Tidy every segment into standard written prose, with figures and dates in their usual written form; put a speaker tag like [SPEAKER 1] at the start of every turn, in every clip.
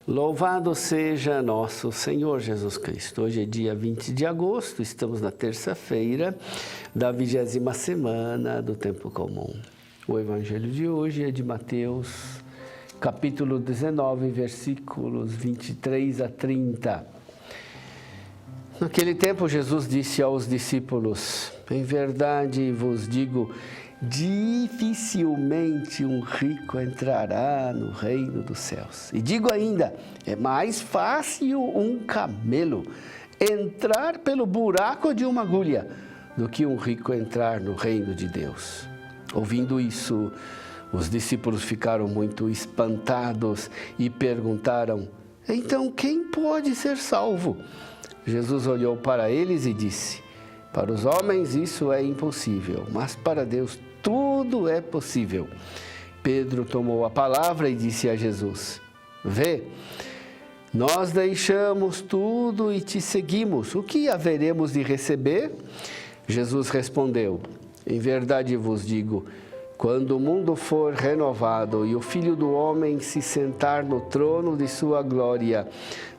[SPEAKER 1] Louvado seja nosso Senhor Jesus Cristo. Hoje é dia 20 de agosto, estamos na terça-feira da 20ª semana do Tempo Comum. O Evangelho de hoje é de Mateus, capítulo 19, versículos 23 a 30. Naquele tempo, Jesus disse aos discípulos: em verdade vos digo, dificilmente um rico entrará no reino dos céus. E digo ainda, é mais fácil um camelo entrar pelo buraco de uma agulha do que um rico entrar no reino de Deus. Ouvindo isso, os discípulos ficaram muito espantados e perguntaram: então quem pode ser salvo? Jesus olhou para eles e disse: para os homens isso é impossível, mas para Deus tudo é possível. Pedro tomou a palavra e disse a Jesus: vê, nós deixamos tudo e te seguimos. O que haveremos de receber? Jesus respondeu: em verdade vos digo, quando o mundo for renovado e o Filho do Homem se sentar no trono de sua glória,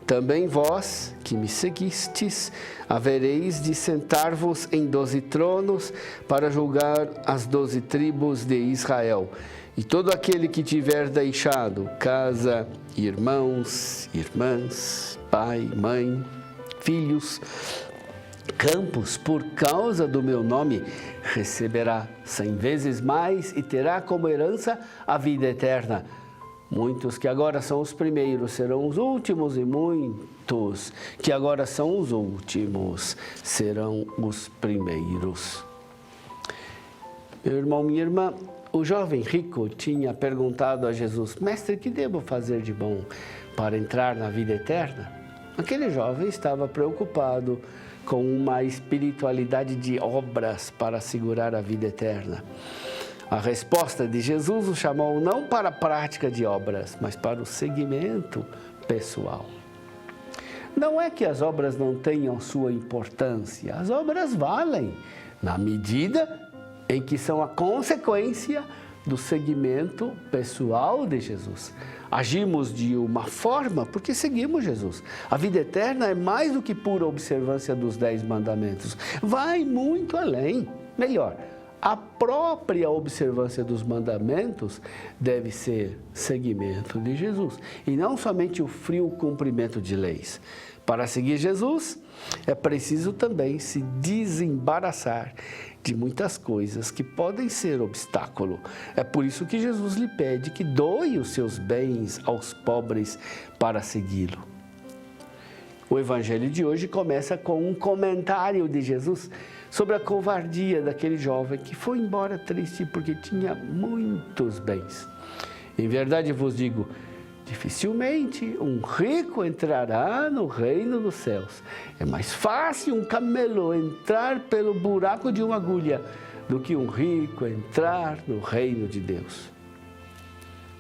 [SPEAKER 1] também vós, que me seguistes, havereis de sentar-vos em 12 tronos para julgar as 12 tribos de Israel. E todo aquele que tiver deixado casa, irmãos, irmãs, pai, mãe, filhos, campos, por causa do meu nome, receberá 100 vezes mais e terá como herança a vida eterna. Muitos que agora são os primeiros serão os últimos, e muitos que agora são os últimos serão os primeiros. Meu irmão, minha irmã, o jovem rico tinha perguntado a Jesus: mestre, que devo fazer de bom para entrar na vida eterna? Aquele jovem estava preocupado com uma espiritualidade de obras para assegurar a vida eterna. A resposta de Jesus o chamou não para a prática de obras, mas para o seguimento pessoal. Não é que as obras não tenham sua importância, as obras valem, na medida em que são a consequência do seguimento pessoal de Jesus. Agimos de uma forma porque seguimos Jesus. A vida eterna é mais do que pura observância dos 10 mandamentos. Vai muito além. Melhor, a própria observância dos mandamentos deve ser seguimento de Jesus, e não somente o frio cumprimento de leis. Para seguir Jesus, é preciso também se desembaraçar de muitas coisas que podem ser obstáculo. É por isso que Jesus lhe pede que doe os seus bens aos pobres para segui-lo. O Evangelho de hoje começa com um comentário de Jesus sobre a covardia daquele jovem que foi embora triste porque tinha muitos bens. Em verdade vos digo, dificilmente um rico entrará no reino dos céus. É mais fácil um camelo entrar pelo buraco de uma agulha do que um rico entrar no reino de Deus.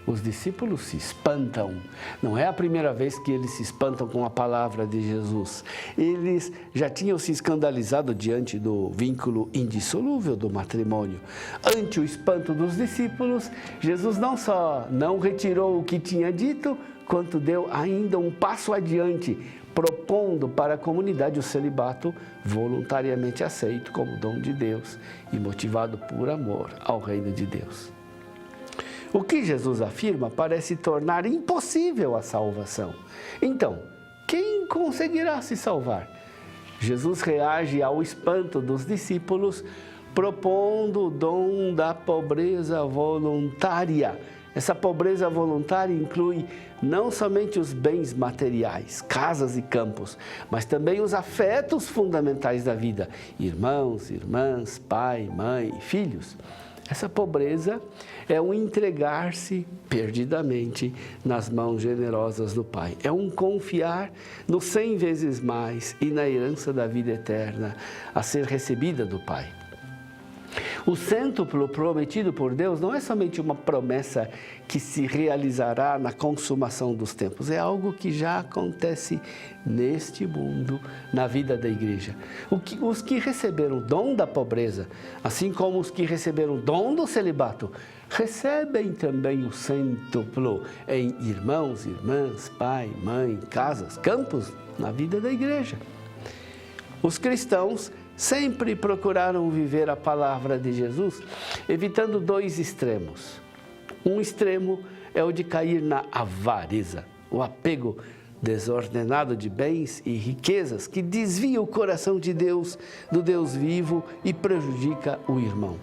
[SPEAKER 1] Os discípulos se espantam. Não é a primeira vez que eles se espantam com a palavra de Jesus. Eles já tinham se escandalizado diante do vínculo indissolúvel do matrimônio. Ante o espanto dos discípulos, Jesus não só não retirou o que tinha dito, quanto deu ainda um passo adiante, propondo para a comunidade o celibato voluntariamente aceito como dom de Deus e motivado por amor ao reino de Deus. O que Jesus afirma parece tornar impossível a salvação. Então, quem conseguirá se salvar? Jesus reage ao espanto dos discípulos, propondo o dom da pobreza voluntária. Essa pobreza voluntária inclui não somente os bens materiais, casas e campos, mas também os afetos fundamentais da vida: irmãos, irmãs, pai, mãe, filhos. Essa pobreza é um entregar-se perdidamente nas mãos generosas do Pai. É um confiar no 100 vezes mais e na herança da vida eterna a ser recebida do Pai. O cêntuplo prometido por Deus não é somente uma promessa que se realizará na consumação dos tempos, é algo que já acontece neste mundo, na vida da igreja. Os que receberam o dom da pobreza, assim como os que receberam o dom do celibato, recebem também o cêntuplo em irmãos, irmãs, pai, mãe, casas, campos, na vida da igreja. Os cristãos sempre procuraram viver a palavra de Jesus, evitando dois extremos. Um extremo é o de cair na avareza, o apego desordenado de bens e riquezas que desvia o coração de Deus, do Deus vivo, e prejudica o irmão.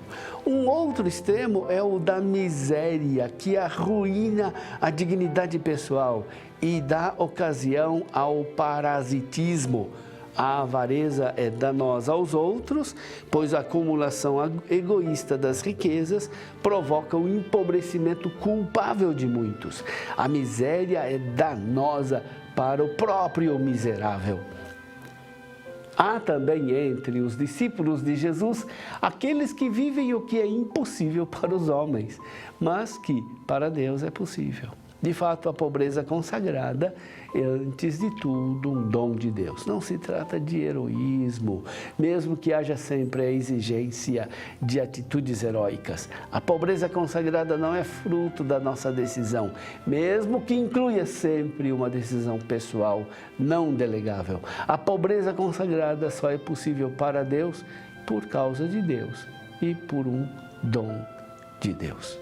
[SPEAKER 1] Um outro extremo é o da miséria, que arruína a dignidade pessoal e dá ocasião ao parasitismo. A avareza é danosa aos outros, pois a acumulação egoísta das riquezas provoca o empobrecimento culpável de muitos. A miséria é danosa para o próprio miserável. Há também entre os discípulos de Jesus aqueles que vivem o que é impossível para os homens, mas que para Deus é possível. De fato, a pobreza consagrada é, antes de tudo, um dom de Deus. Não se trata de heroísmo, mesmo que haja sempre a exigência de atitudes heróicas. A pobreza consagrada não é fruto da nossa decisão, mesmo que inclua sempre uma decisão pessoal não delegável. A pobreza consagrada só é possível para Deus por causa de Deus e por um dom de Deus.